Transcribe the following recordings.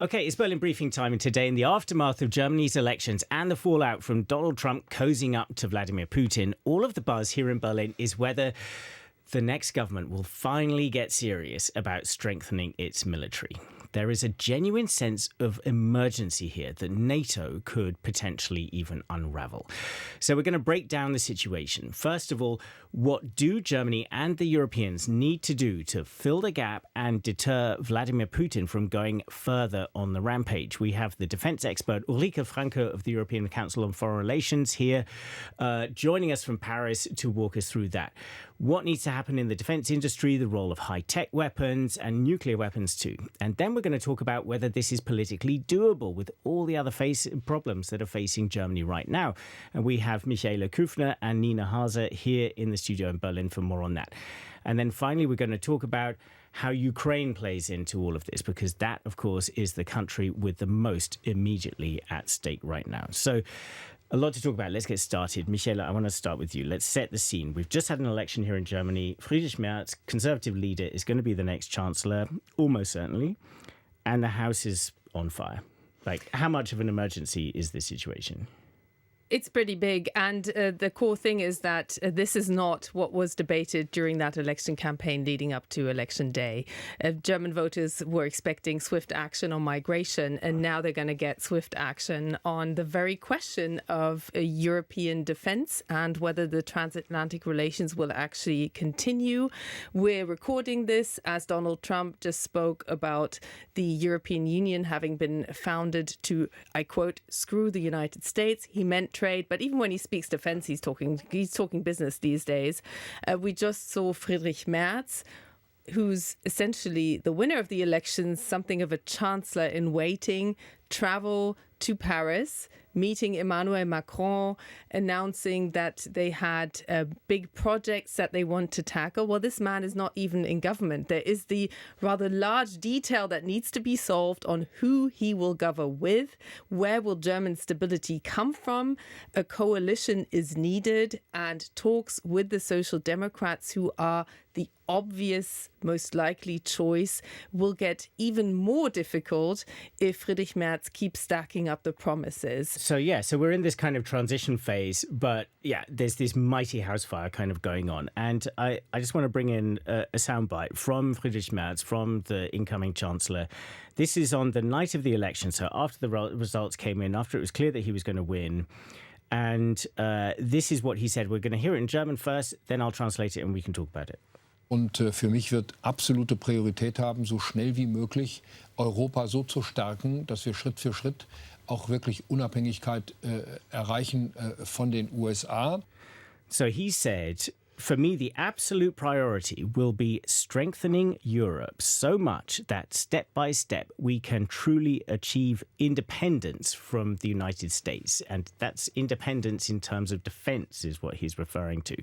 Okay, it's Berlin briefing time, and today, in the aftermath of Germany's elections and the fallout from Donald Trump cozying up to Vladimir Putin, all of the buzz here in Berlin is whether the next government will finally get serious about strengthening its military. There is a genuine sense of emergency here that NATO could potentially even unravel. So we're going to break down the situation. First of all, what do Germany and the Europeans need to do to fill the gap and deter Vladimir Putin from going further on the rampage? We have the defense expert Ulrike Franke of the European Council on Foreign Relations here, joining us from Paris to walk us through that. What needs to happen in the defense industry, the role of high-tech weapons and nuclear weapons too. And then we're going to talk about whether this is politically doable with all the other problems that are facing Germany right now. And we have Michaela Küfner and Nina Haase here in the studio in Berlin for more on that. And then finally, we're going to talk about how Ukraine plays into all of this, because that, of course, is the country with the most immediately at stake right now. So a lot to talk about. Let's get started. Michaela, I want to start with you. Let's set the scene. We've just had an election here in Germany. Friedrich Merz, conservative leader, is going to be the next chancellor, almost certainly. And the House is on fire. Like, how much of an emergency is this situation? It's pretty big. And the core thing is that this is not what was debated during that election campaign leading up to election day. German voters were expecting swift action on migration, and now they're going to get swift action on the very question of European defense and whether the transatlantic relations will actually continue. We're recording this as Donald Trump just spoke about the European Union having been founded to, I quote, screw the United States. He meant trade, but even when he speaks defense, he's talking business these days. We just saw Friedrich Merz, who's essentially the winner of the elections, something of a chancellor in waiting, travel to Paris, meeting Emmanuel Macron, announcing that they had big projects that they want to tackle. Well, this man is not even in government. There is the rather large detail that needs to be solved on who he will govern with, where will German stability come from. A coalition is needed, and talks with the Social Democrats, who are the obvious, most likely choice, will get even more difficult if Friedrich Merz keeps stacking up the promises. So we're in this kind of transition phase, but there's this mighty house fire kind of going on. And I just want to bring in a soundbite from Friedrich Merz, from the incoming chancellor. This is on the night of the election, so after the results came in, after it was clear that he was going to win. And this is what he said. We're going to hear it in German first, then I'll translate it and we can talk about it. Und für mich wird absolute Priorität haben, so schnell wie möglich Europa so zu stärken, dass wir Schritt für Schritt auch wirklich Unabhängigkeit erreichen von den USA. So he said, for me, the absolute priority will be strengthening Europe so much that step by step we can truly achieve independence from the United States. And that's independence in terms of defense is what he's referring to.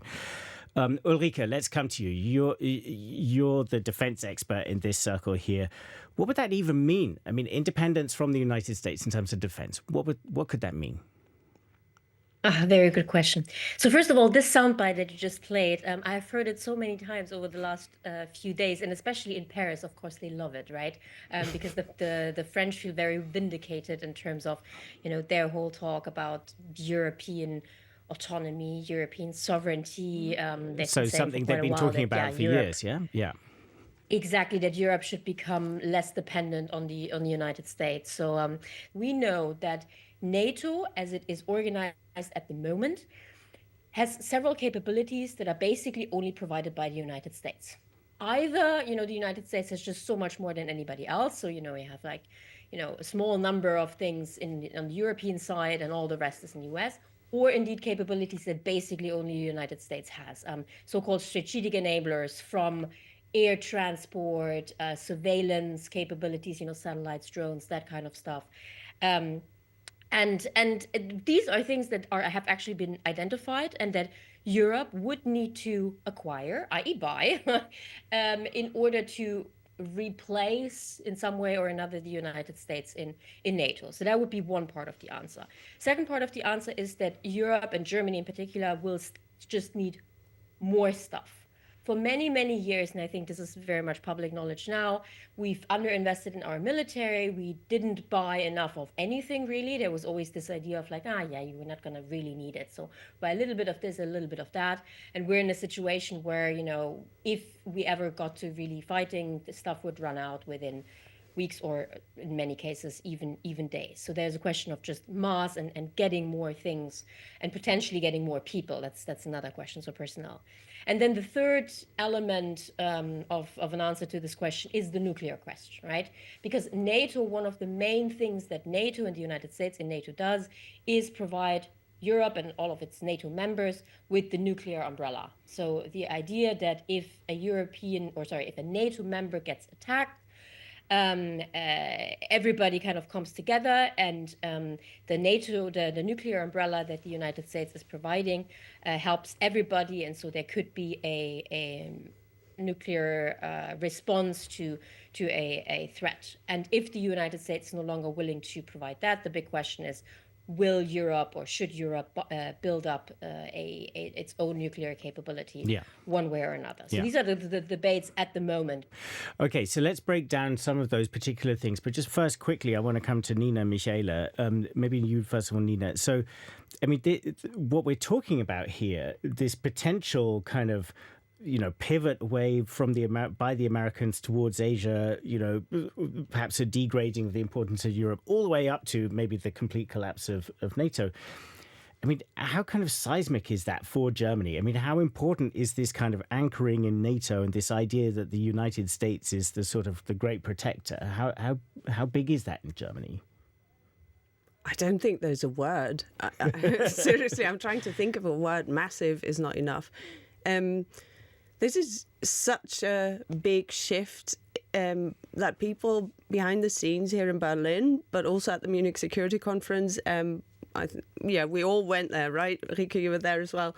Ulrike, let's come to you. You're the defense expert in this circle here. What would that even mean? I mean, independence from the United States in terms of defense. What could that mean? Very good question. So first of all, this soundbite that you just played, I've heard it so many times over the last few days, and especially in Paris, of course, they love it, right? Because the French feel very vindicated in terms of, their whole talk about European autonomy, European sovereignty. So something they've been talking about for years, yeah? Yeah. Exactly, that Europe should become less dependent on the United States. So we know that NATO, as it is organized at the moment, has several capabilities that are basically only provided by the United States. Either, the United States has just so much more than anybody else. So, we have a small number of things on the European side and all the rest is in the US. Or indeed capabilities that basically only the United States has, so-called strategic enablers, from air transport, surveillance capabilities, satellites, drones, that kind of stuff. And these are things that have actually been identified and that Europe would need to acquire, i.e. buy, in order to replace in some way or another the United States in NATO. So that would be one part of the answer. Second part of the answer is that Europe, and Germany in particular, will just need more stuff. for many, many years, and I think this is very much public knowledge now, we've underinvested in our military. We didn't buy enough of anything, really. There was always this idea of like, yeah, you were not going to really need it. So buy a little bit of this, a little bit of that. And we're in a situation where, if we ever got to really fighting, the stuff would run out within weeks or in many cases even days. So there's a question of just mass and getting more things and potentially getting more people. That's another question, so personnel. And then the third element of an answer to this question is the nuclear question, right? Because NATO, one of the main things that NATO and the United States in NATO does is provide Europe and all of its NATO members with the nuclear umbrella. So the idea that if a NATO member gets attacked, everybody kind of comes together, and the nuclear umbrella that the United States is providing helps everybody, and so there could be a nuclear response to a threat. And if the United States is no longer willing to provide that, the big question is, will Europe or should Europe build up its own nuclear capability one way or another? So these are the debates at the moment. Okay, so let's break down some of those particular things. But just first, quickly, I want to come to Nina, Michaela. Maybe you first of all, Nina. So, I mean, what we're talking about here, this potential kind of pivot away from by the Americans towards Asia, perhaps a degrading of the importance of Europe, all the way up to maybe the complete collapse of NATO. I mean, how kind of seismic is that for Germany? I mean, how important is this kind of anchoring in NATO and this idea that the United States is the sort of the great protector? How big is that in Germany? I don't think there's a word. Seriously, I'm trying to think of a word. Massive is not enough. This is such a big shift that people behind the scenes here in Berlin, but also at the Munich Security Conference, we all went there, right? Rike, you were there as well.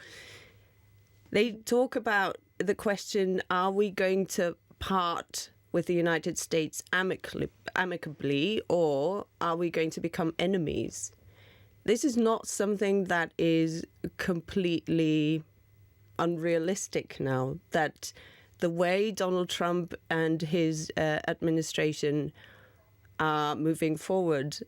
They talk about the question, are we going to part with the United States amicably, or are we going to become enemies? This is not something that is completely unrealistic now, that the way Donald Trump and his administration are moving forward,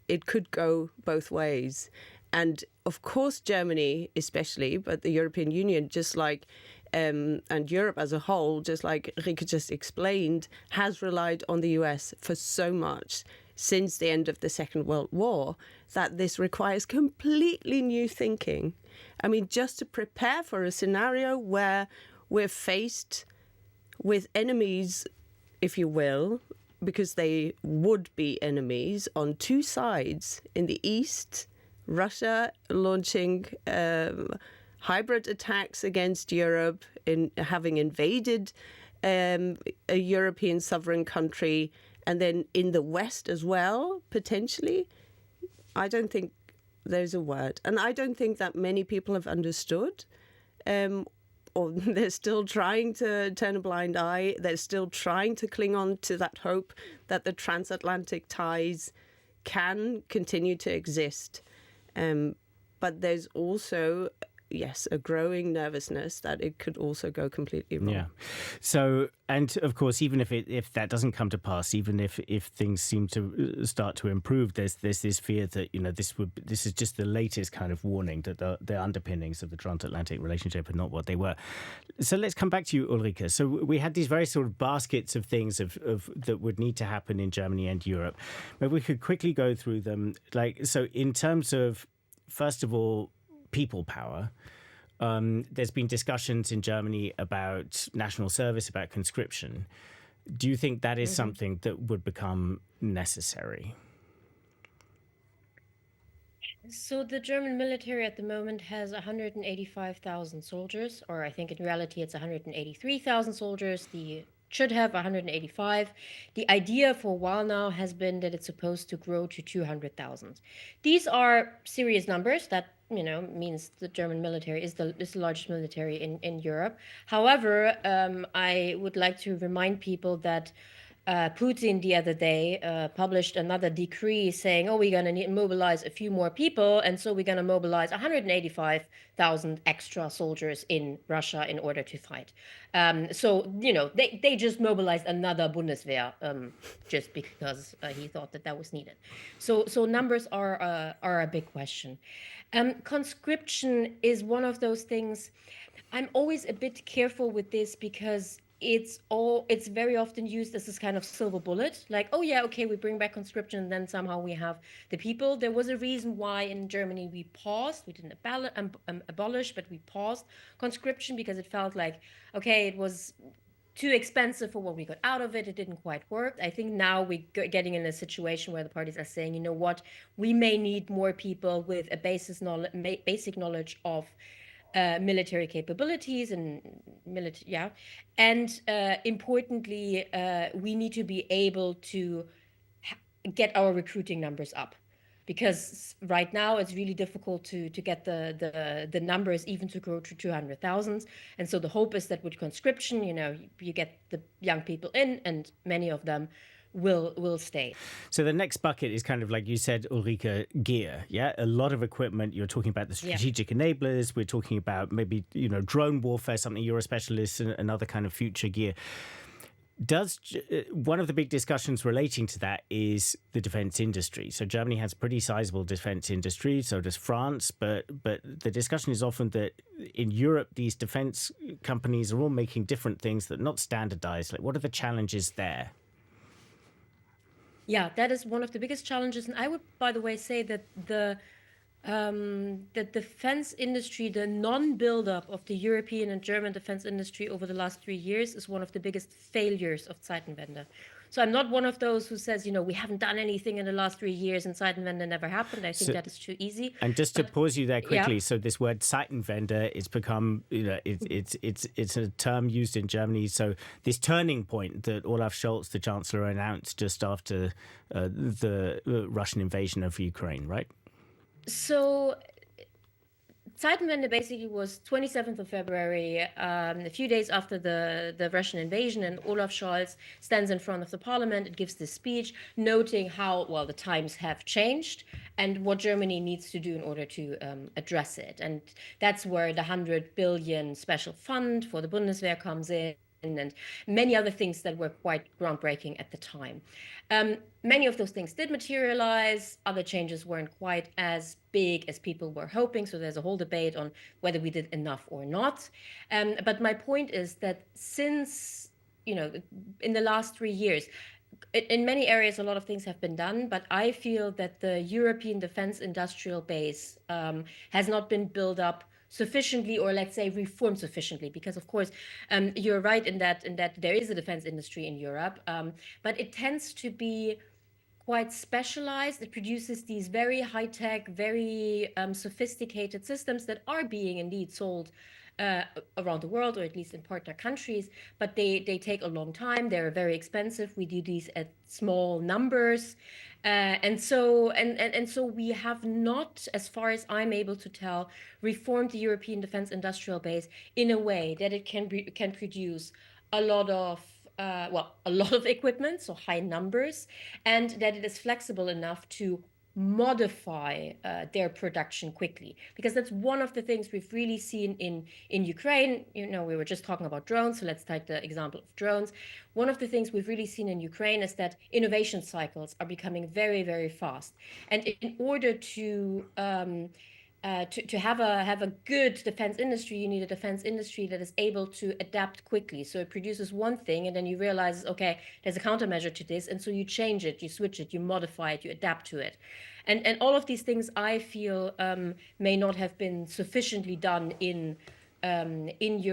it could go both ways. And of course, Germany especially, but the European Union, just like, and Europe as a whole, just like Rike just explained, has relied on the US for so much since the end of the Second World War, that this requires completely new thinking. I mean, just to prepare for a scenario where we're faced with enemies, if you will, because they would be enemies on two sides. In the East, Russia launching hybrid attacks against Europe, in having invaded a European sovereign country, and then in the West as well, potentially. I don't think there's a word. And I don't think that many people have understood, or they're still trying to turn a blind eye. They're still trying to cling on to that hope that the transatlantic ties can continue to exist. But there's also, yes, a growing nervousness that it could also go completely wrong. Yeah. So, and of course, even if that doesn't come to pass, even if things seem to start to improve, there's this fear that this is just the latest kind of warning that the underpinnings of the transatlantic relationship are not what they were. So let's come back to you, Ulrike. So we had these very sort of baskets of things of that would need to happen in Germany and Europe. Maybe we could quickly go through them. So in terms of, first of all, people power. There's been discussions in Germany about national service, about conscription. Do you think that is something that would become necessary? So the German military at the moment has 185,000 soldiers, or I think in reality it's 183,000 soldiers. Should have 185. The idea for a while now has been that it's supposed to grow to 200,000. These are serious numbers. That means the German military is the largest military in Europe. However, I would like to remind people that Putin the other day published another decree saying, oh, we're going to mobilize a few more people. And so we're going to mobilize 185,000 extra soldiers in Russia in order to fight. So, they just mobilized another Bundeswehr just because he thought that was needed. So numbers are a big question. Conscription is one of those things. I'm always a bit careful with this because it's very often used as this kind of silver bullet, like, oh yeah, okay, we bring back conscription and then somehow we have the people. There was a reason why in Germany we paused. We didn't abolish, but we paused conscription because it felt like, okay, it was too expensive for what we got out of it. It didn't quite work. I think now we're getting in a situation where the parties are saying, you know what, we may need more people with a basic knowledge of military capabilities and and importantly, we need to be able to get our recruiting numbers up, because right now it's really difficult to get the numbers even to grow to 200,000. And so the hope is that with conscription, you get the young people in, and many of them will stay. So the next bucket is kind of like you said, Ulrike, gear. Yeah, a lot of equipment. You're talking about the strategic enablers. We're talking about maybe drone warfare, something you're a specialist in, another kind of future gear. Does one of the big discussions relating to that is the defense industry. So Germany has a pretty sizable defense industry, so does France, but the discussion is often that in Europe these defense companies are all making different things that are not standardized. Like, what are the challenges there? Yeah, that is one of the biggest challenges. And I would, by the way, say that the defense industry, the non-buildup of the European and German defense industry over the last 3 years is one of the biggest failures of Zeitenwende. So I'm not one of those who says, we haven't done anything in the last 3 years and Zeitenwende never happened. I think that is too easy. And just to pause you there quickly, so this word Zeitenwende, it's become, it's a term used in Germany. So this turning point that Olaf Scholz, the chancellor, announced just after the Russian invasion of Ukraine, right? So Zeitenwende basically was 27th of February, a few days after the Russian invasion, and Olaf Scholz stands in front of the parliament and gives this speech noting how, well, the times have changed and what Germany needs to do in order to address it. And that's where the 100 billion special fund for the Bundeswehr comes in, and many other things that were quite groundbreaking at the time. Many of those things did materialize. Other changes weren't quite as big as people were hoping. So there's a whole debate on whether we did enough or not. But my point is that since, in the last 3 years, in many areas, a lot of things have been done, but I feel that the European defense industrial base has not been built up sufficiently, or let's say reformed sufficiently, because of course you're right in that there is a defense industry in Europe, but it tends to be quite specialized. It produces these very high-tech, very sophisticated systems that are being indeed sold around the world, or at least in partner countries, but they take a long time. They're very expensive. We do these at small numbers. And so we have not, as far as I'm able to tell, reformed the European defense industrial base in a way that it can produce a lot of equipment, so high numbers, and that it is flexible enough to modify their production quickly, because that's one of the things we've really seen in Ukraine. We were just talking about drones, so let's take the example of drones. One of the things we've really seen in Ukraine is that innovation cycles are becoming very, very fast, and in order to have a good defense industry, you need a defense industry that is able to adapt quickly. So it produces one thing, and then you realize, okay, there's a countermeasure to this, and so you change it, you switch it, you modify it, you adapt to it. And all of these things, I feel, may not have been sufficiently done in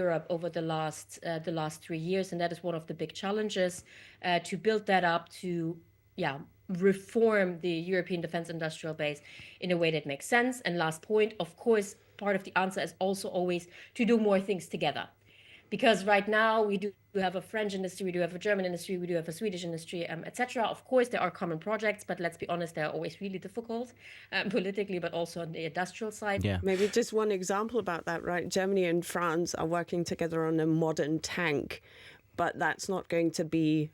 Europe over the last 3 years, and that is one of the big challenges, to build that up, to reform the European defense industrial base in a way that makes sense. And last point, of course, part of the answer is also always to do more things together. Because right now we do have a French industry, we do have a German industry, we do have a Swedish industry, etc. Of course, there are common projects, but let's be honest, they're always really difficult politically, but also on the industrial side. Yeah. Maybe just one example about that, right? Germany and France are working together on a modern tank, but that's not going to be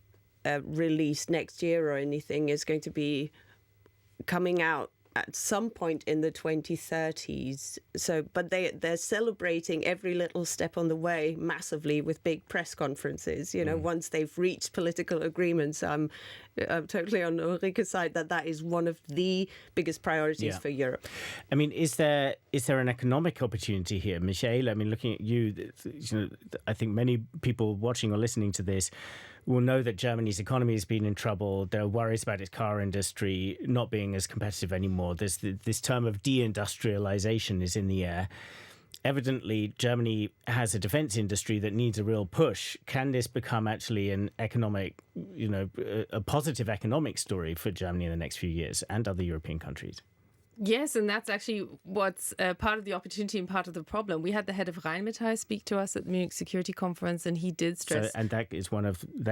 released next year or anything is going to be coming out at some point in the 2030s. So, but they're celebrating every little step on the way massively with big press conferences. You know, once they've reached political agreements, I'm totally on Ulrike's side that is one of the biggest priorities for Europe. I mean, is there an economic opportunity here, Michaela? I mean, looking at you, I think many people watching or listening to this will know that Germany's economy has been in trouble. There are worries about its car industry not being as competitive anymore. There's this term of deindustrialization is in the air. Evidently, Germany has a defense industry that needs a real push. Can this become actually an economic, a positive economic story for Germany in the next few years and other European countries? Yes, and that's actually what's part of the opportunity and part of the problem. We had the head of Rheinmetall speak to us at the Munich Security Conference, and he did stress. And that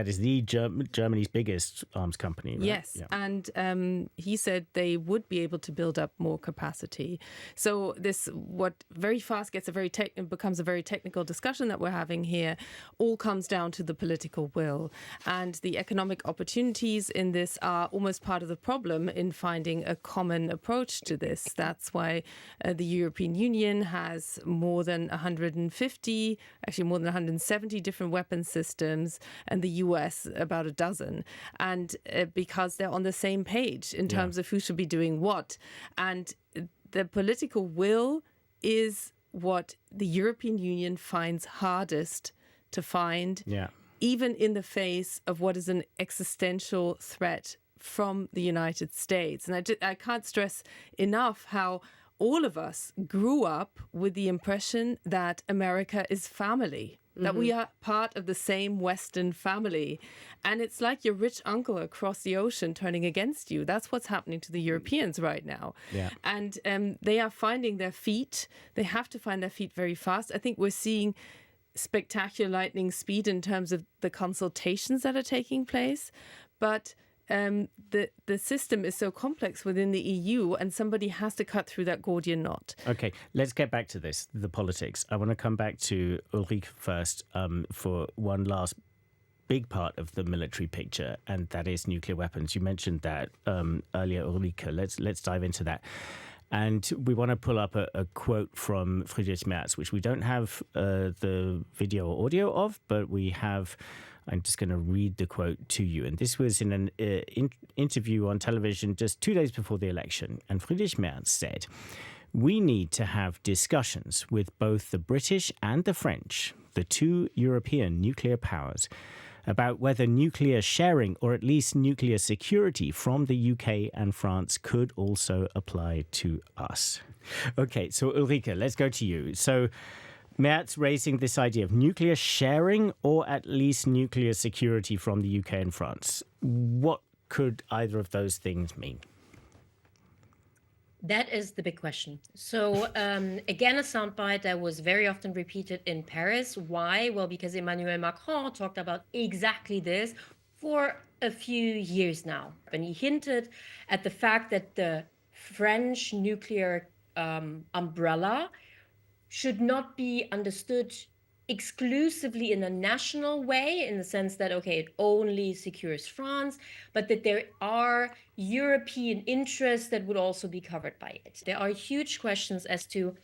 is the Germany's biggest arms company. Right? Yes, and he said they would be able to build up more capacity. So this, what very fast becomes a very technical discussion that we're having here, all comes down to the political will, and the economic opportunities in this are almost part of the problem in finding a common approach to this. That's why the European Union has more than 150, actually more than 170 different weapon systems, and the US about a dozen. And because they're on the same page in terms of who should be doing what. And the political will is what the European Union finds hardest to find, even in the face of what is an existential threat from the United States. And I can't stress enough how all of us grew up with the impression that America is family, that we are part of the same Western family. And it's like your rich uncle across the ocean turning against you. That's what's happening to the Europeans right now. Yeah. And they are finding their feet. They have to find their feet very fast. I think we're seeing spectacular lightning speed in terms of the consultations that are taking place. But the system is so complex within the EU, and somebody has to cut through that Gordian knot. Okay, let's get back to this, the politics. I want to come back to Ulrike first for one last big part of the military picture, and that is nuclear weapons. You mentioned that earlier, Ulrike. Let's dive into that. And we want to pull up a quote from Friedrich Merz, which we don't have the video or audio of, but we have. I'm just going to read the quote to you. And this was in an interview on television just 2 days before the election. And Friedrich Merz said, "We need to have discussions with both the British and the French, the two European nuclear powers, about whether nuclear sharing or at least nuclear security from the UK and France could also apply to us." Okay, so Ulrike, let's go to you. So Merz raising this idea of nuclear sharing or at least nuclear security from the UK and France. What could either of those things mean? That is the big question. So again, a soundbite that was very often repeated in Paris. Why? Well, because Emmanuel Macron talked about exactly this for a few years now. And he hinted at the fact that the French nuclear umbrella should not be understood exclusively in a national way, in the sense that, okay, it only secures France, but that there are European interests that would also be covered by it. There are huge questions as to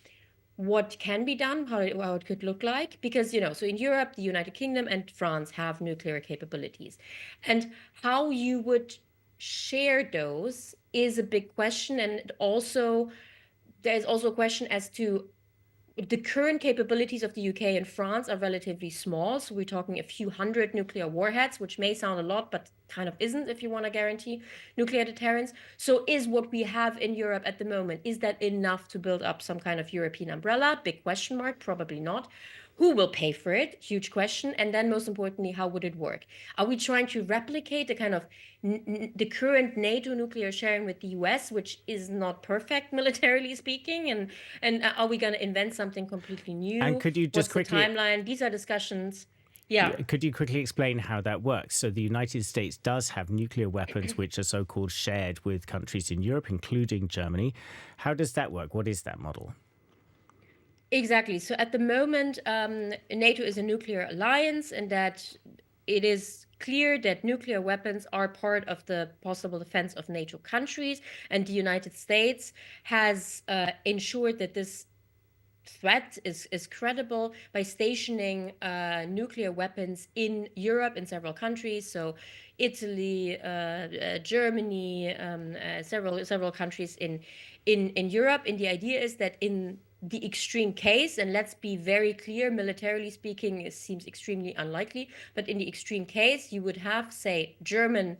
what can be done, how it could look like, because, so in Europe, the United Kingdom and France have nuclear capabilities. And how you would share those is a big question. And also, there's also a question as to the current capabilities of the UK and France are relatively small. So we're talking a few hundred nuclear warheads, which may sound a lot, but kind of isn't if you want to guarantee nuclear deterrence. So is what we have in Europe at the moment, is that enough to build up some kind of European umbrella? Big question mark, probably not. Who will pay for it? Huge question. And then most importantly, how would it work? Are we trying to replicate the kind of the current NATO nuclear sharing with the US, which is not perfect militarily speaking? And are we going to invent something completely new? And could you just What's quickly... the timeline? These are discussions. Yeah. Could you quickly explain how that works? So the United States does have nuclear weapons which are so-called shared with countries in Europe, including Germany. How does that work? What is that model? Exactly. So at the moment, NATO is a nuclear alliance, and that it is clear that nuclear weapons are part of the possible defense of NATO countries, and the United States has ensured that this threat is credible by stationing nuclear weapons in Europe in several countries. So Italy, Germany, several countries in Europe. And the idea is that in the extreme case, and let's be very clear, militarily speaking, it seems extremely unlikely, but in the extreme case, you would have, say, German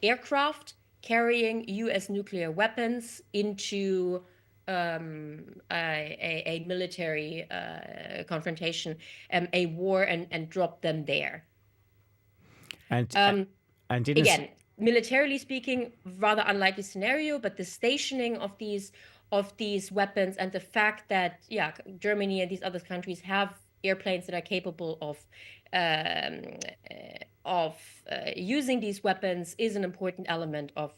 aircraft carrying US nuclear weapons into a military confrontation, a war, and drop them there. And again, militarily speaking, rather unlikely scenario, but the stationing of these weapons and the fact that Germany and these other countries have airplanes that are capable of using these weapons is an important element of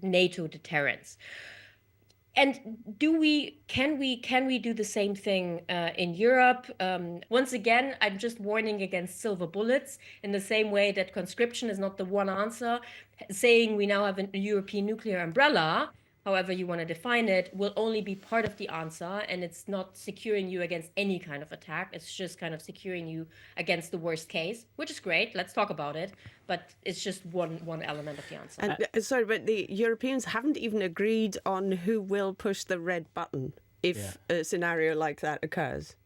NATO deterrence. And can we do the same thing in Europe? Once again, I'm just warning against silver bullets, in the same way that conscription is not the one answer. Saying we now have a European nuclear umbrella, however you want to define it, will only be part of the answer, and it's not securing you against any kind of attack. It's just kind of securing you against the worst case, which is great. Let's talk about it. But it's just one element of the answer. And, sorry, but the Europeans haven't even agreed on who will push the red button if a scenario like that occurs.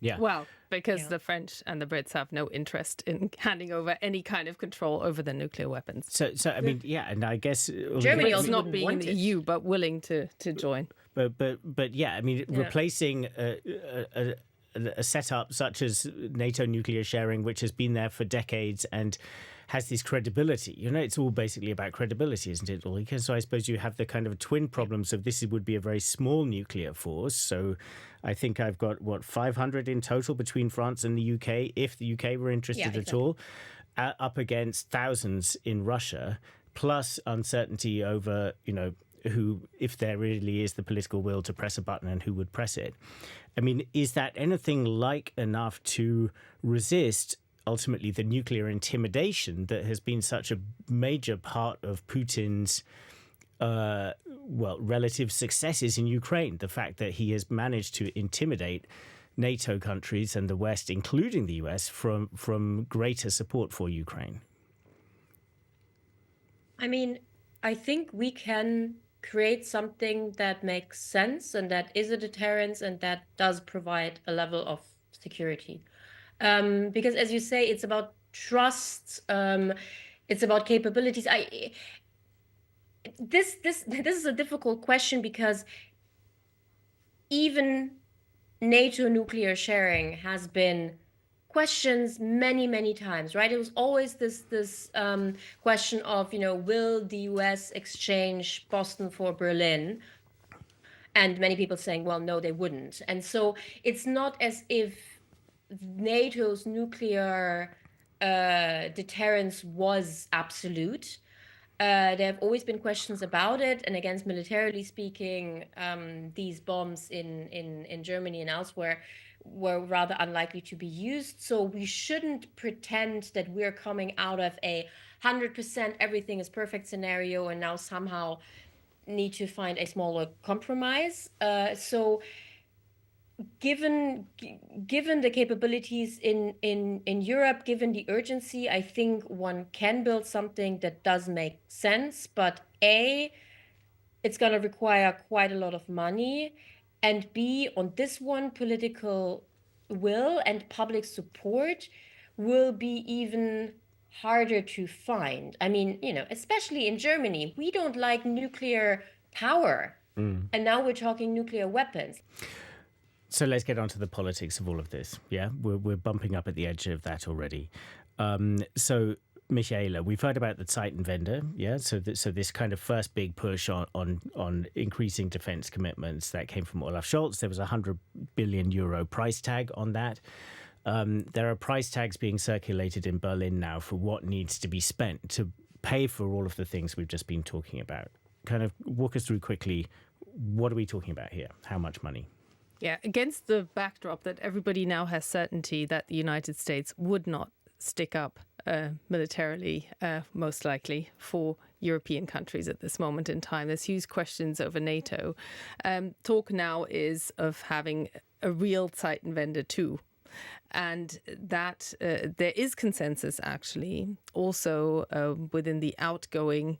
Yeah. Well, because the French and the Brits have no interest in handing over any kind of control over the nuclear weapons. So I mean, and I guess Germany also also not being in the EU, but willing to join. But yeah, I mean, replacing a setup such as NATO nuclear sharing, which has been there for decades and has this credibility. It's all basically about credibility, isn't it, Ulrike? So I suppose you have the kind of twin problems of this would be a very small nuclear force. So I think I've got, 500 in total between France and the UK, if the UK were interested at all, up against thousands in Russia, plus uncertainty over, who, if there really is the political will to press a button and who would press it. I mean, is that anything like enough to resist ultimately the nuclear intimidation that has been such a major part of Putin's relative successes in Ukraine? The fact that he has managed to intimidate NATO countries and the West, including the US, from greater support for Ukraine. I mean, I think we can create something that makes sense and that is a deterrence and that does provide a level of security. Because, as you say, it's about trust. It's about capabilities. This is a difficult question because even NATO nuclear sharing has been questions many times, right? It was always this question of, will the US exchange Boston for Berlin? And many people saying, well, no, they wouldn't. And so it's not as if NATO's nuclear deterrence was absolute. There have always been questions about it, and again, militarily speaking, these bombs in Germany and elsewhere were rather unlikely to be used. So we shouldn't pretend that we're coming out of a 100% everything is perfect scenario and now somehow need to find a smaller compromise. So given the capabilities in Europe, given the urgency, I think one can build something that does make sense. But A, it's going to require quite a lot of money. And B, on this one, political will and public support will be even harder to find. I mean, especially in Germany, we don't like nuclear power. And now we're talking nuclear weapons. So let's get on to the politics of all of this. Yeah, we're bumping up at the edge of that already. So, Michaela, we've heard about the Zeitenwende. Yeah, so this kind of first big push on increasing defence commitments that came from Olaf Scholz. There was a €100 billion price tag on that. There are price tags being circulated in Berlin now for what needs to be spent to pay for all of the things we've just been talking about. Kind of walk us through quickly. What are we talking about here? How much money? Yeah, against the backdrop that everybody now has certainty that the United States would not stick up militarily, most likely, for European countries at this moment in time. There's huge questions over NATO. Talk now is of having a real Zeitenwende too. And that there is consensus, actually, also within the outgoing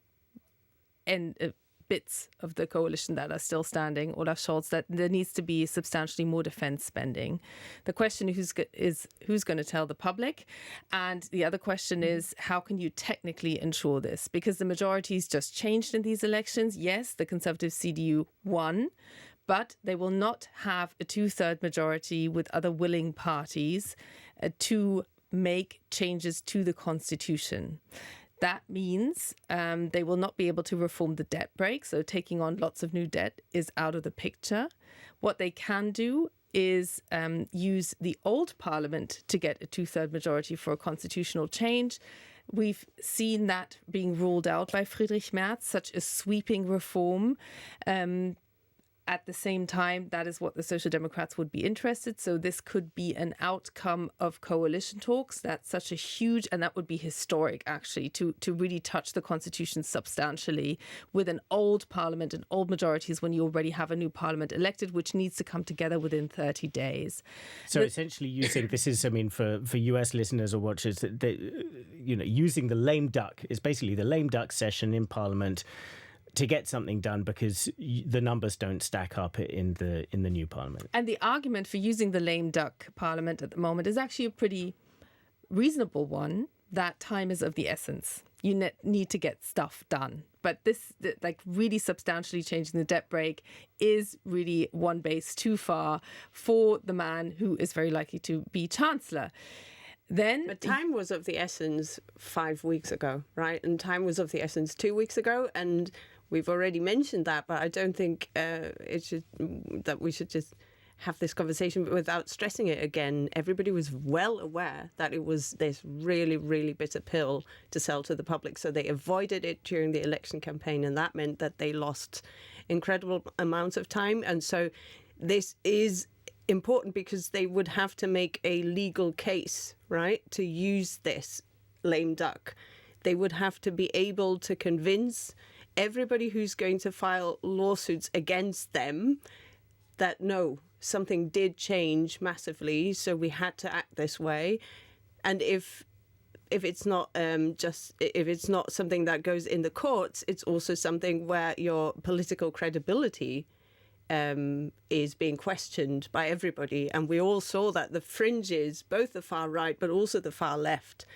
bits of the coalition that are still standing, Olaf Scholz, that there needs to be substantially more defense spending. The question is who's going to tell the public? And the other question is, how can you technically ensure this? Because the majorities just changed in these elections. Yes, the Conservative CDU won, but they will not have a 2/3 majority with other willing parties to make changes to the constitution. That means they will not be able to reform the debt brake. So taking on lots of new debt is out of the picture. What they can do is use the old parliament to get a 2/3 majority for a constitutional change. We've seen that being ruled out by Friedrich Merz, such a sweeping reform. At the same time, that is what the Social Democrats would be interested. So this could be an outcome of coalition talks. That's such a huge, and that would be historic, actually, to really touch the constitution substantially with an old parliament and old majorities when you already have a new parliament elected, which needs to come together within 30 days. So essentially using, this is, I mean, for US listeners or watchers, using the lame duck, it's basically the lame duck session in Parliament to get something done because the numbers don't stack up in the new parliament. And the argument for using the lame duck parliament at the moment is actually a pretty reasonable one, that time is of the essence. You need to get stuff done. But this, like really substantially changing the debt brake, is really one base too far for the man who is very likely to be chancellor. But time was of the essence 5 weeks ago, right? And time was of the essence 2 weeks ago. And we've already mentioned that, but I don't think that we should just have this conversation without stressing it again. Everybody was well aware that it was this really, really bitter pill to sell to the public. So they avoided it during the election campaign, and that meant that they lost incredible amounts of time. And so this is important because they would have to make a legal case, right, to use this lame duck. They would have to be able to convince everybody who's going to file lawsuits against them that no, something did change massively, so we had to act this way. And if it's not if it's not something that goes in the courts, it's also something where your political credibility is being questioned by everybody. And we all saw that the fringes, both the far right but also the far left,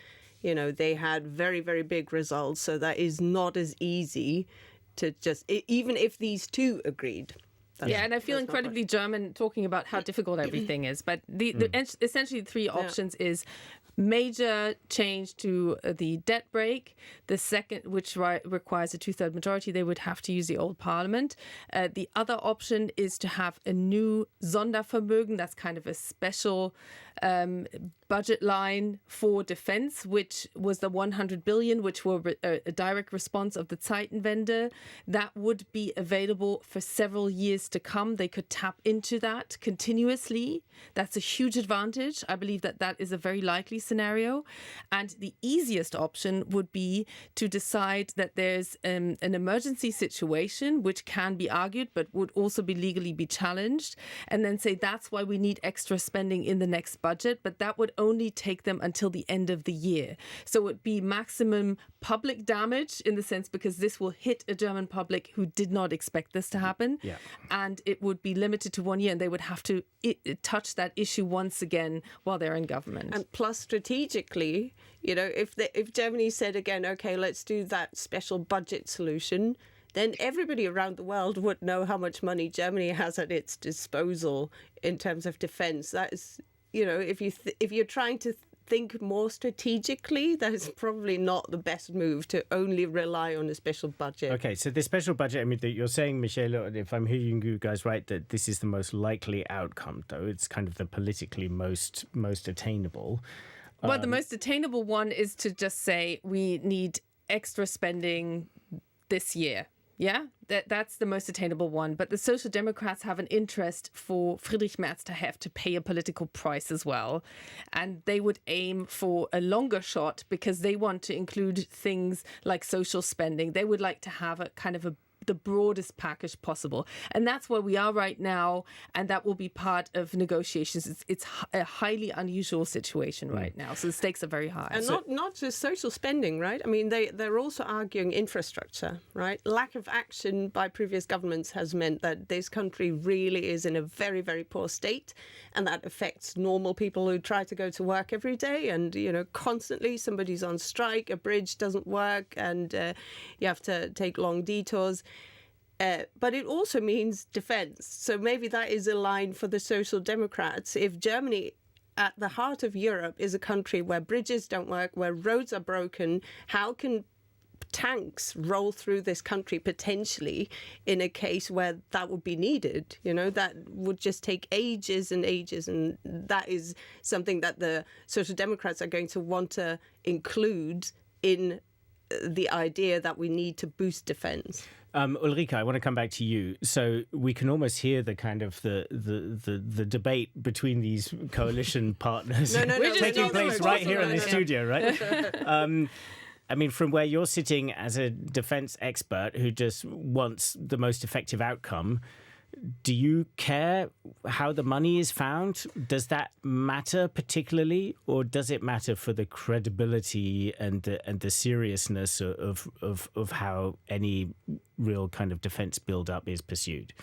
they had very, very big results. So that is not as easy to just, even if these two agreed. And I feel incredibly German talking about how difficult everything is. But essentially the three options is major change to the debt brake. The second, which requires a 2/3 majority, they would have to use the old parliament. The other option is to have a new Sondervermögen. That's kind of a special budget line for defense, which was the 100 billion, which were a direct response of the Zeitenwende. That would be available for several years to come. They could tap into that continuously. That's a huge advantage. I believe that is a very likely scenario. And the easiest option would be to decide that there's an emergency situation, which can be argued, but would also be legally be challenged, and then say that's why we need extra spending in the next budget, but that would only take them until the end of the year. So it would be maximum public damage in the sense because this will hit a German public who did not expect this to happen. Yeah. And it would be limited to 1 year, and they would have to touch that issue once again while they're in government. And plus strategically, if Germany said again, okay, let's do that special budget solution, then everybody around the world would know how much money Germany has at its disposal in terms of defense. That is, if you're trying to think more strategically, that is probably not the best move to only rely on a special budget. Okay, so the special budget, I mean, you're saying, Michaela, if I'm hearing you guys right, that this is the most likely outcome, though. It's kind of the politically most attainable. Well, the most attainable one is to just say we need extra spending this year. Yeah, that's the most attainable one. But the Social Democrats have an interest for Friedrich Merz to have to pay a political price as well. And they would aim for a longer shot because they want to include things like social spending. They would like to have a kind of the broadest package possible. And that's where we are right now. And that will be part of negotiations. It's a highly unusual situation right now. So the stakes are very high. And not just social spending, right? I mean, they're also arguing infrastructure, right? Lack of action by previous governments has meant that this country really is in a very, very poor state. And that affects normal people who try to go to work every day. And, constantly somebody's on strike, a bridge doesn't work, and you have to take long detours. But it also means defense. So maybe that is a line for the Social Democrats. If Germany, at the heart of Europe, is a country where bridges don't work, where roads are broken, how can tanks roll through this country potentially in a case where that would be needed? That would just take ages and ages. And that is something that the Social Democrats are going to want to include in the idea that we need to boost defense. Ulrike, I want to come back to you. So we can almost hear the kind of the debate between these coalition partners taking place right here in the studio, right? I mean, from where you're sitting as a defense expert who just wants the most effective outcome, do you care how the money is found? Does that matter particularly, or does it matter for the credibility and the seriousness of how any real kind of defense build-up is pursued?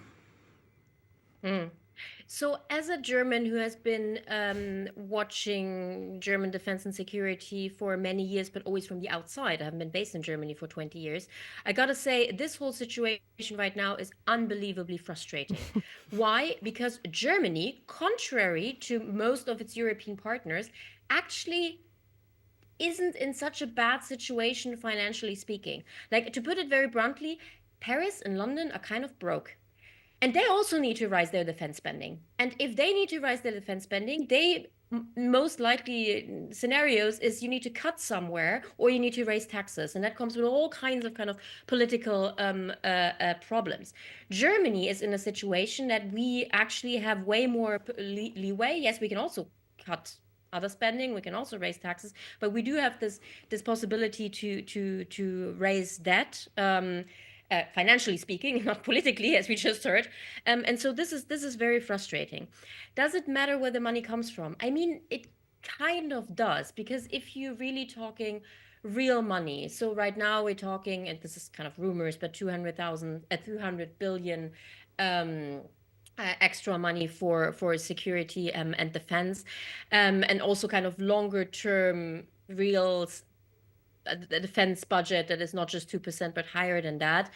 So as a German who has been watching German defense and security for many years, but always from the outside, I haven't been based in Germany for 20 years, I gotta say this whole situation right now is unbelievably frustrating. Why? Because Germany, contrary to most of its European partners, actually isn't in such a bad situation financially speaking. Like, to put it very bluntly, Paris and London are kind of broke. And they also need to rise their defense spending. And if they need to rise their defense spending, most likely scenarios is you need to cut somewhere or you need to raise taxes. And that comes with all kinds of kind of political problems. Germany is in a situation that we actually have way more leeway. Yes, we can also cut other spending, we can also raise taxes, but we do have this possibility to raise debt. Financially speaking, not politically, as we just heard. And so this is very frustrating. Does it matter where the money comes from? I mean, it kind of does, because if you're really talking real money, so right now we're talking, and this is kind of rumors, but 200 billion extra money for security and defense, and also kind of longer term real the defense budget that is not just 2% but higher than that.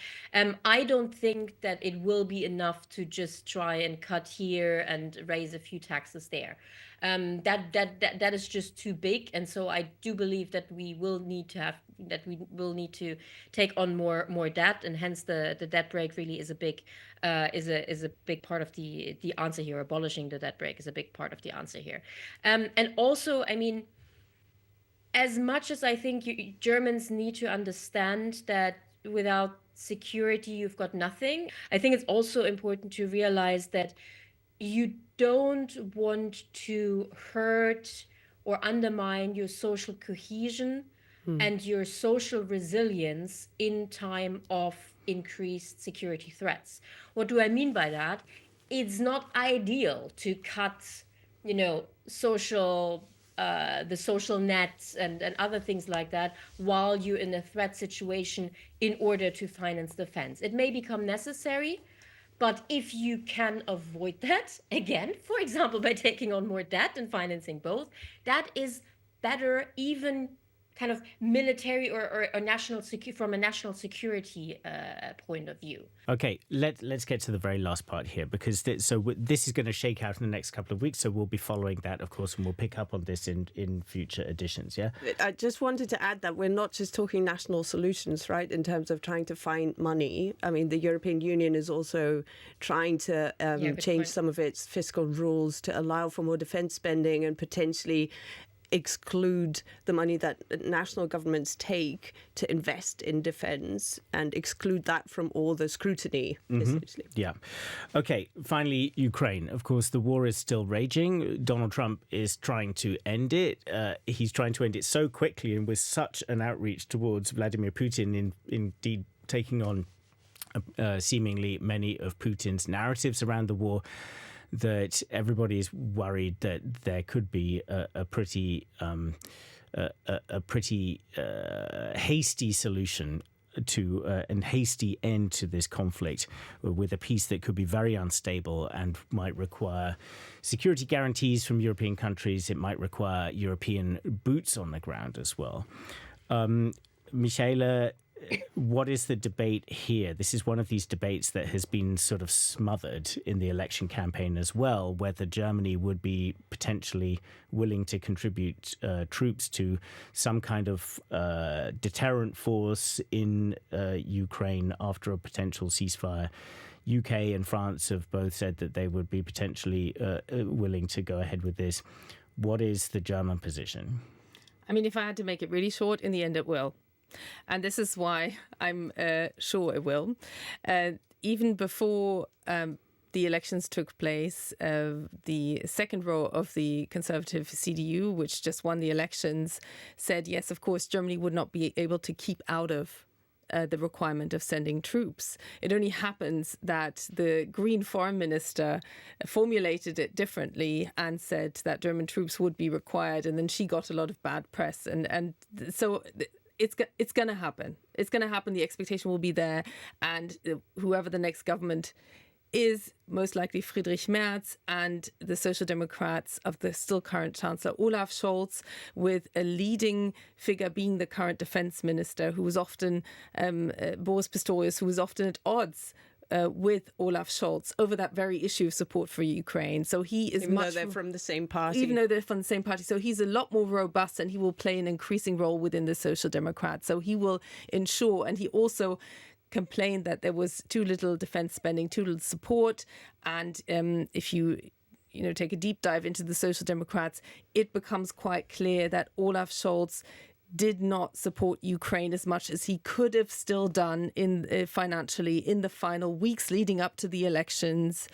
I don't think that it will be enough to just try and cut here and raise a few taxes there. That is just too big, and so I do believe that we will need to take on more debt, and hence the debt brake really is a big part of the answer here. Abolishing the debt brake is a big part of the answer here, and also, I mean, as much as I think Germans need to understand that without security, you've got nothing, I think it's also important to realize that you don't want to hurt or undermine your social cohesion and your social resilience in time of increased security threats. What do I mean by that? It's not ideal to cut, the social nets and other things like that while you're in a threat situation in order to finance defense. It may become necessary, but if you can avoid that, again, for example, by taking on more debt and financing both, that is better, even kind of military or national from a national security point of view. Okay, let's get to the very last part here, because this is going to shake out in the next couple of weeks, so we'll be following that, of course, and we'll pick up on this in future editions, yeah? I just wanted to add that we're not just talking national solutions, right, in terms of trying to find money. I mean, the European Union is also trying to change some of its fiscal rules to allow for more defence spending and potentially exclude the money that national governments take to invest in defense and exclude that from all the scrutiny, essentially. Yeah. Okay, finally, Ukraine. Of course, the war is still raging. Donald Trump is trying to end it. He's trying to end it so quickly and with such an outreach towards Vladimir Putin, indeed taking on seemingly many of Putin's narratives around the war, that everybody is worried that there could be a pretty hasty solution to and hasty end to this conflict, with a peace that could be very unstable and might require security guarantees from European countries. It might require European boots on the ground as well. Michaela, what is the debate here? This is one of these debates that has been sort of smothered in the election campaign as well, whether Germany would be potentially willing to contribute troops to some kind of deterrent force in Ukraine after a potential ceasefire. UK and France have both said that they would be potentially willing to go ahead with this. What is the German position? I mean, if I had to make it really short, in the end it will. And this is why I'm sure it will. Even before the elections took place, the second row of the conservative CDU, which just won the elections, said, yes, of course, Germany would not be able to keep out of the requirement of sending troops. It only happens that the Green foreign minister formulated it differently and said that German troops would be required. And then she got a lot of bad press. And so it's going to happen. It's going to happen. The expectation will be there. And whoever the next government is, most likely Friedrich Merz and the Social Democrats of the still current Chancellor Olaf Scholz, with a leading figure being the current defense minister, who was often, Boris Pistorius, who was often at odds with Olaf Scholz over that very issue of support for Ukraine. So he is even though they're from the same party. Even though they're from the same party. So he's a lot more robust, and he will play an increasing role within the Social Democrats. So he will ensure, and he also complained that there was too little defense spending, too little support. And if you take a deep dive into the Social Democrats, it becomes quite clear that Olaf Scholz did not support Ukraine as much as he could have still done financially in the final weeks leading up to the elections,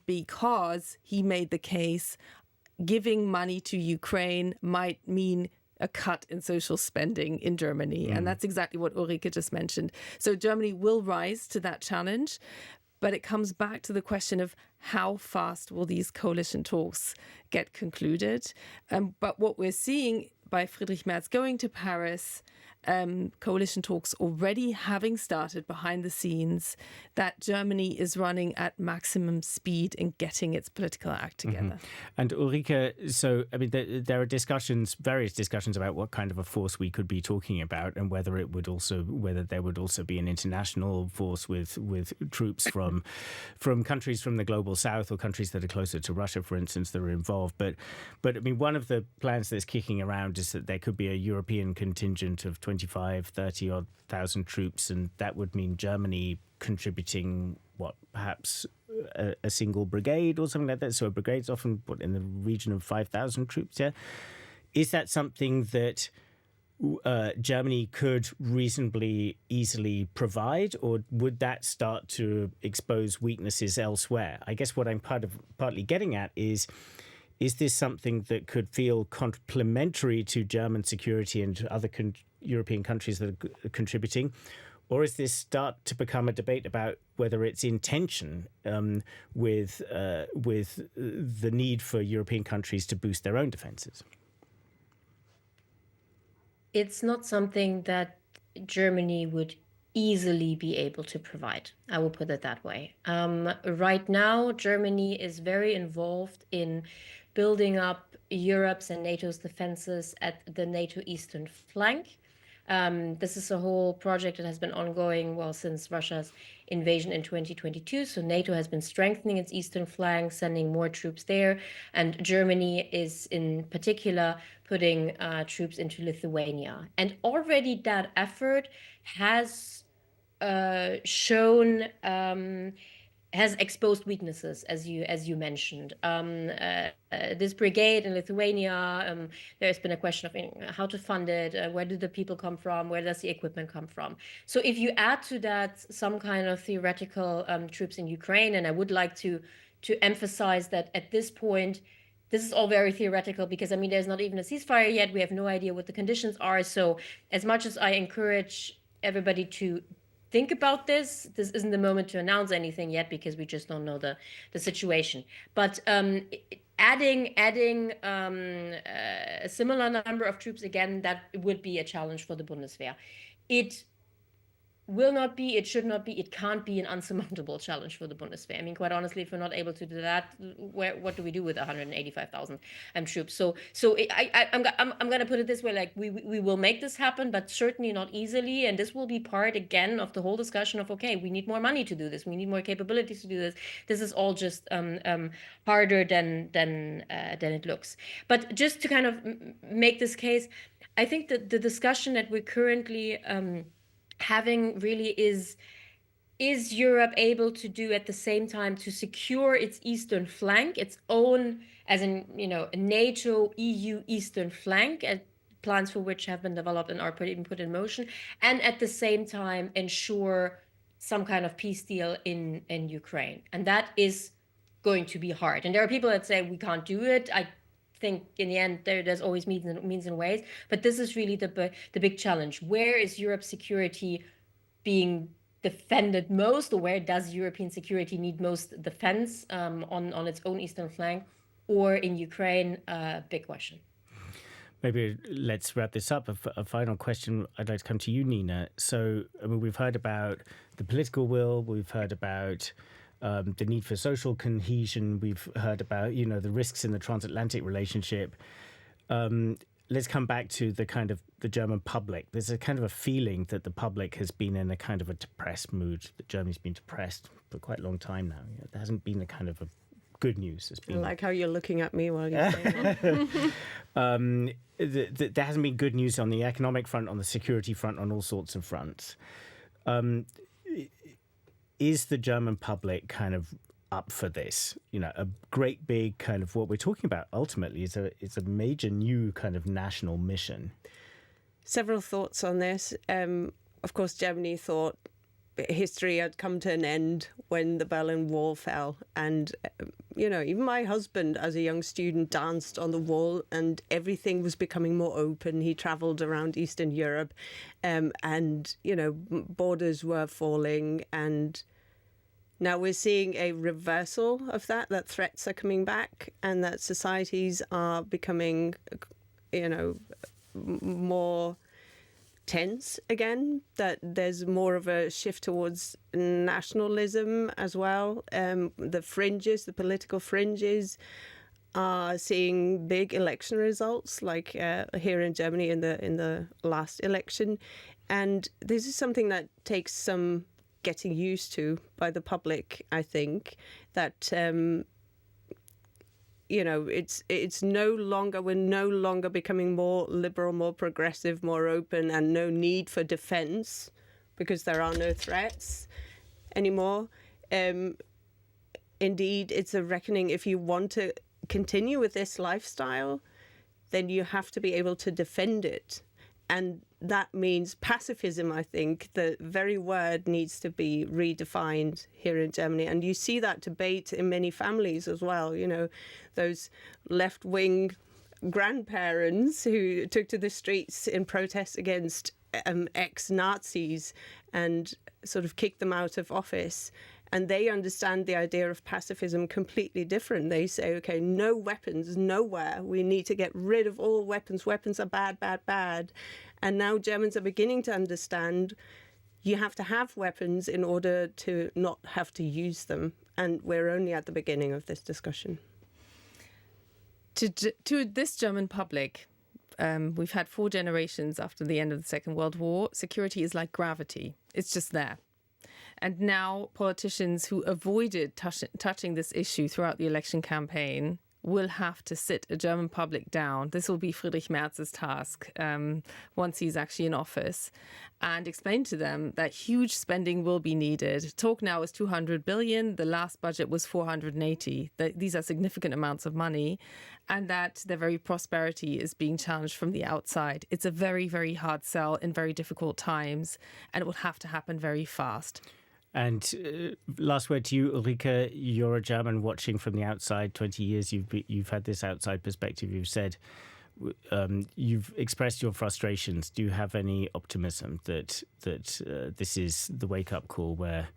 because he made the case giving money to Ukraine might mean a cut in social spending in Germany. And that's exactly what Ulrike just mentioned. So Germany will rise to that challenge. But it comes back to the question of how fast will these coalition talks get concluded. But what we're seeing by Friedrich Merz going to Paris, coalition talks already having started behind the scenes, that Germany is running at maximum speed in getting its political act together. And Ulrike, so I mean, there are various discussions about what kind of a force we could be talking about, and whether there would also be an international force with troops from countries from the global south, or countries that are closer to Russia, for instance, that are involved. But I mean, one of the plans that's kicking around is that there could be a European contingent of 30,000 odd troops, and that would mean Germany contributing perhaps a single brigade or something like that. So a brigade's often in the region of 5,000 troops. Yeah, is that something that Germany could reasonably easily provide, or would that start to expose weaknesses elsewhere? I guess what I'm partly getting at is this something that could feel complementary to German security and other European countries that are contributing? Or is this start to become a debate about whether it's in tension with the need for European countries to boost their own defenses? It's not something that Germany would easily be able to provide. I will put it that way. Right now, Germany is very involved in building up Europe's and NATO's defenses at the NATO eastern flank. This is a whole project that has been ongoing, since Russia's invasion in 2022. So NATO has been strengthening its eastern flank, sending more troops there. And Germany is in particular putting troops into Lithuania. And already that effort has shown has exposed weaknesses, as you mentioned. This brigade in Lithuania, there's been a question of how to fund it, where do the people come from, where does the equipment come from? So if you add to that some kind of theoretical troops in Ukraine, and I would like to emphasize that at this point, this is all very theoretical because, I mean, there's not even a ceasefire yet. We have no idea what the conditions are. So as much as I encourage everybody to think about this isn't the moment to announce anything yet because we just don't know the situation. But adding a similar number of troops, again, that would be a challenge for the Bundeswehr. It will not be, it should not be, it can't be an unsurmountable challenge for the Bundeswehr. I mean, quite honestly, if we're not able to do that, what do we do with 185,000 troops? So I'm going to put it this way, like we will make this happen, but certainly not easily. And this will be part, again, of the whole discussion of, okay, we need more money to do this. We need more capabilities to do this. This is all just harder than it looks. But just to kind of make this case, I think that the discussion that we're currently having really is Europe able to do at the same time to secure its eastern flank, its own, as in, a NATO, EU eastern flank, plans for which have been developed and are put in motion, and at the same time ensure some kind of peace deal in Ukraine. And that is going to be hard. And there are people that say we can't do it. I think in the end there's always means and ways, but this is really the big challenge. Where is Europe's security being defended most, or where does European security need most defense on its own eastern flank or in Ukraine? Big question. Maybe let's wrap this up. A final question I'd like to come to you, Nina. So, I mean, we've heard about the political will, we've heard about the need for social cohesion. We've heard about, the risks in the transatlantic relationship. Let's come back to the German public. There's a kind of a feeling that the public has been in a kind of a depressed mood, that Germany's been depressed for quite a long time now. There hasn't been a kind of a good news. It's been... I like how you're looking at me while you're saying that. There hasn't been good news on the economic front, on the security front, on all sorts of fronts. Is the German public kind of up for this? A great big kind of what we're talking about ultimately is a major new kind of national mission. Several thoughts on this. Of course, Germany thought history had come to an end when the Berlin Wall fell. And, even my husband as a young student danced on the wall and everything was becoming more open. He travelled around Eastern Europe and, borders were falling. And now we're seeing a reversal of that threats are coming back and that societies are becoming, more tense again, that there's more of a shift towards nationalism as well. The political fringes are seeing big election results, like here in Germany in the last election. And this is something that takes some getting used to by the public, I think, that it's we're no longer becoming more liberal, more progressive, more open, and no need for defense because there are no threats anymore. Indeed, it's a reckoning. If you want to continue with this lifestyle, then you have to be able to defend it. And that means pacifism, I think. The very word needs to be redefined here in Germany. And you see that debate in many families as well. Those left-wing grandparents who took to the streets in protest against ex-Nazis and sort of kicked them out of office. And they understand the idea of pacifism completely different. They say, okay, no weapons, nowhere. We need to get rid of all weapons. Weapons are bad, bad, bad. And now Germans are beginning to understand you have to have weapons in order to not have to use them. And we're only at the beginning of this discussion. To this German public, we've had 4 generations after the end of the Second World War. Security is like gravity. It's just there. And now politicians who avoided touching this issue throughout the election campaign will have to sit a German public down. This will be Friedrich Merz's task once he's actually in office, and explain to them that huge spending will be needed. Talk now is 200 billion. The last budget was 480. These are significant amounts of money, and that their very prosperity is being challenged from the outside. It's a very, very hard sell in very difficult times, and it will have to happen very fast. And last word to you, Ulrike. You're a German watching from the outside. 20 years you've had this outside perspective. You've said you've expressed your frustrations. Do you have any optimism that this is the wake up call where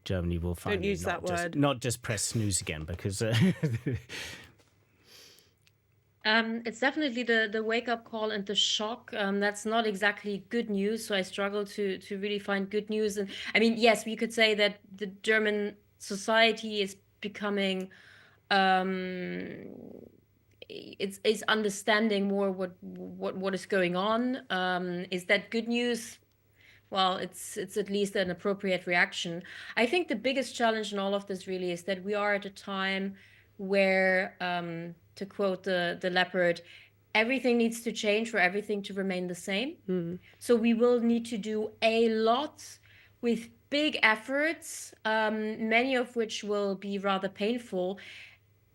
Germany will finally Don't use that word. Not just press snooze again, because it's definitely the wake-up call and the shock. That's not exactly good news, so I struggle to really find good news. And I mean, yes, we could say that the German society is becoming it's understanding more what is going on. Is that good news? Well, it's at least an appropriate reaction. I think the biggest challenge in all of this really is that we are at a time where, to quote the leopard, everything needs to change for everything to remain the same. Mm-hmm. So we will need to do a lot with big efforts, many of which will be rather painful,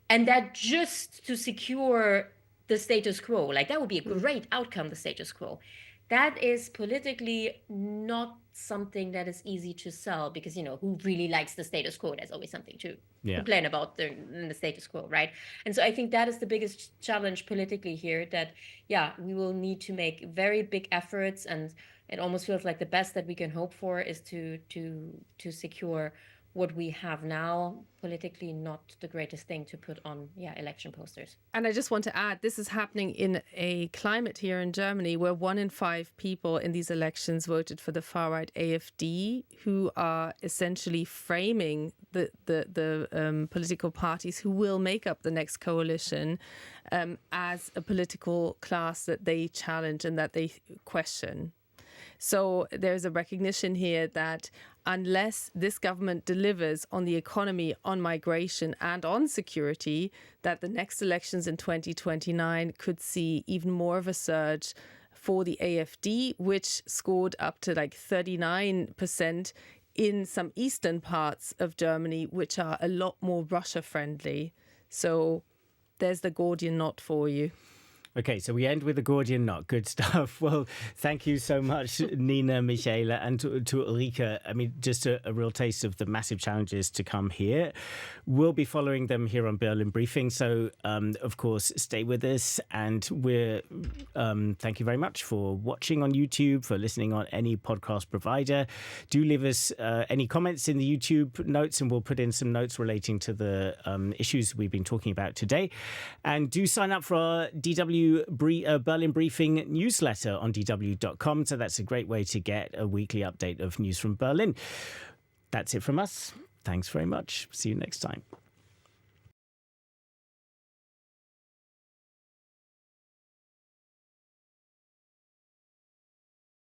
and that just to secure the status quo. Like, that would be a great outcome, the status quo. That is politically not something that is easy to sell, because, who really likes the status quo? There's always something to complain about in the status quo, right? And so I think that is the biggest challenge politically here, that, we will need to make very big efforts, and it almost feels like the best that we can hope for is to secure what we have now. Politically not the greatest thing to put on election posters. And I just want to add, this is happening in a climate here in Germany where 1 in 5 people in these elections voted for the far-right AfD, who are essentially framing the political parties who will make up the next coalition as a political class that they challenge and that they question. So there's a recognition here that unless this government delivers on the economy, on migration and on security, that the next elections in 2029 could see even more of a surge for the AfD, which scored up to like 39% in some eastern parts of Germany, which are a lot more Russia friendly. So there's the Gordian knot for you. Okay, so we end with the Gordian knot. Good stuff. Well, thank you so much, Nina, Michaela, and to Ulrike. I mean, just a real taste of the massive challenges to come here. We'll be following them here on Berlin Briefing. So, of course, stay with us. And thank you very much for watching on YouTube, for listening on any podcast provider. Do leave us any comments in the YouTube notes, and we'll put in some notes relating to the issues we've been talking about today. And do sign up for our DW Berlin Briefing newsletter on dw.com. So that's a great way to get a weekly update of news from Berlin. That's it from us. Thanks very much. See you next time.